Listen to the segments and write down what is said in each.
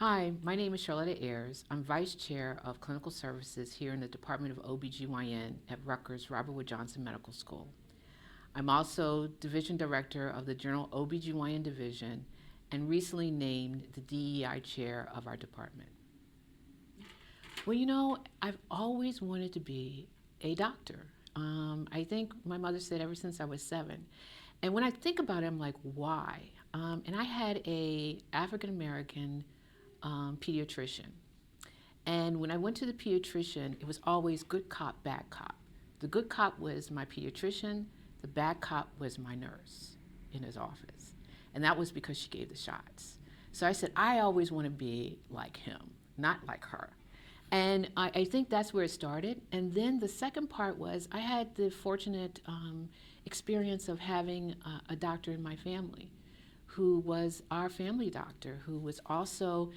Hi, my name is Charletta Ayers. I'm Vice Chair of Clinical Services here in the Department of OBGYN at Rutgers Robert Wood Johnson Medical School. I'm also Division Director of the General OBGYN Division and recently named the DEI Chair of our department. Well, I've always wanted to be a doctor. I think my mother said ever since I was 7. And when I think about it, I'm like, why? And I had a African American pediatrician. And when I went to the pediatrician, it was always good cop, bad cop. The good cop was my pediatrician, the bad cop was my nurse in his office. And that was because she gave the shots. So I said, I always want to be like him, not like her. And I think that's where it started. And then the second part was I had the fortunate experience of having a doctor in my family who was our family doctor, who was also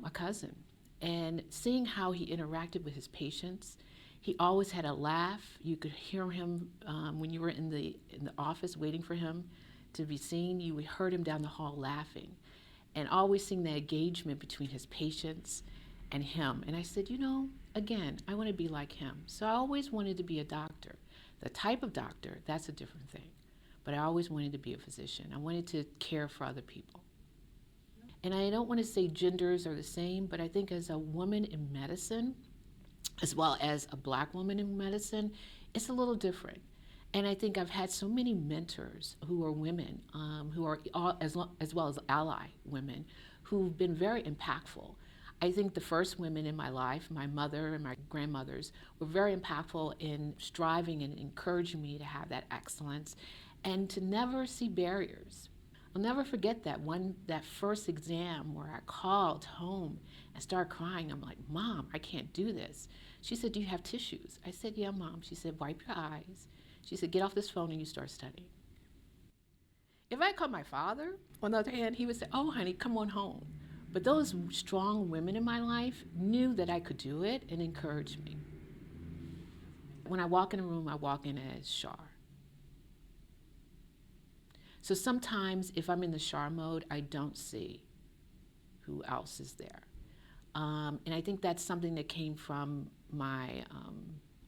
a cousin. And seeing how he interacted with his patients, he always had a laugh. You could hear him when you were in the office waiting for him to be seen. You heard him down the hall laughing, and always seeing that engagement between his patients and him. And I said, again, I want to be like him. So I always wanted to be a doctor. The type of doctor, that's a different thing. But I always wanted to be a physician. I wanted to care for other people. And I don't want to say genders are the same, but I think as a woman in medicine, as well as a black woman in medicine, it's a little different. And I think I've had so many mentors who are women, who are as well as ally women, who've been very impactful. I think the first women in my life, my mother and my grandmothers, were very impactful in striving and encouraging me to have that excellence and to never see barriers. I'll never forget that first exam where I called home and started crying. I'm like, Mom, I can't do this. She said, do you have tissues? I said, yeah, Mom. She said, wipe your eyes. She said, get off this phone and you start studying. If I called my father, on the other hand, he would say, oh, honey, come on home. But those strong women in my life knew that I could do it and encouraged me. When I walk in a room, I walk in as Char. So sometimes if I'm in the Char mode, I don't see who else is there. And I think that's something that came from my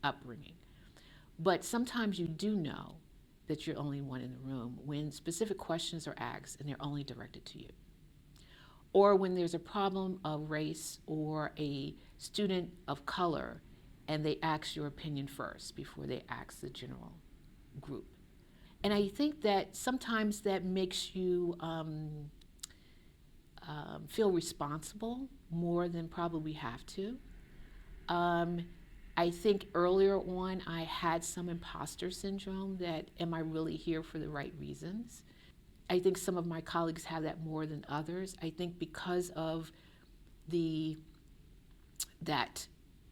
upbringing. But sometimes you do know that you're only one in the room when specific questions are asked and they're only directed to you. Or when there's a problem of race or a student of color and they ask your opinion first before they ask the general group. And I think that sometimes that makes you feel responsible more than probably we have to. I think earlier on I had some imposter syndrome that am I really here for the right reasons? I think some of my colleagues have that more than others. I think because of that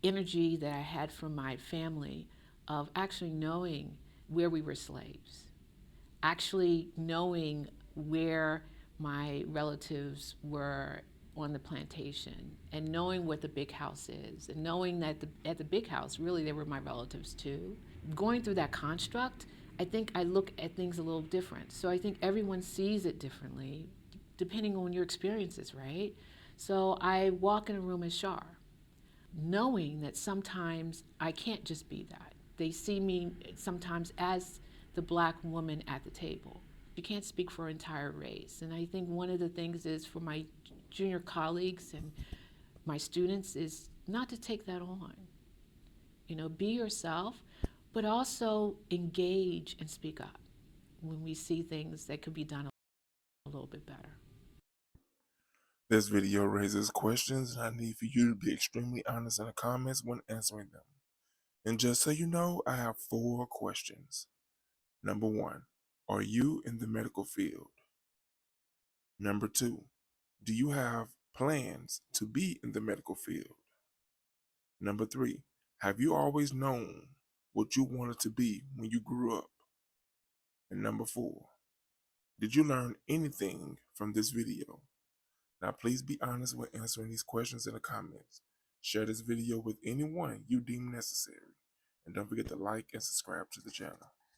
energy that I had from my family of actually knowing where we were slaves, actually knowing where my relatives were on the plantation, and knowing what the big house is, and knowing that at the big house, really, they were my relatives too. Going through that construct, I think I look at things a little different. So I think everyone sees it differently depending on your experiences, right? So I walk in a room as Char, knowing that sometimes I can't just be that. They see me sometimes as the black woman at the table. You can't speak for an entire race. And I think one of the things is for my junior colleagues and my students is not to take that on. Be yourself, but also engage and speak up when we see things that could be done a little bit better. This video raises questions, and I need for you to be extremely honest in the comments when answering them. And just so you know, I have 4 questions. Number 1, are you in the medical field? Number 2, do you have plans to be in the medical field? Number 3, have you always known what you wanted to be when you grew up? And number 4, did you learn anything from this video? Now, please be honest when answering these questions in the comments. Share this video with anyone you deem necessary. And don't forget to like and subscribe to the channel.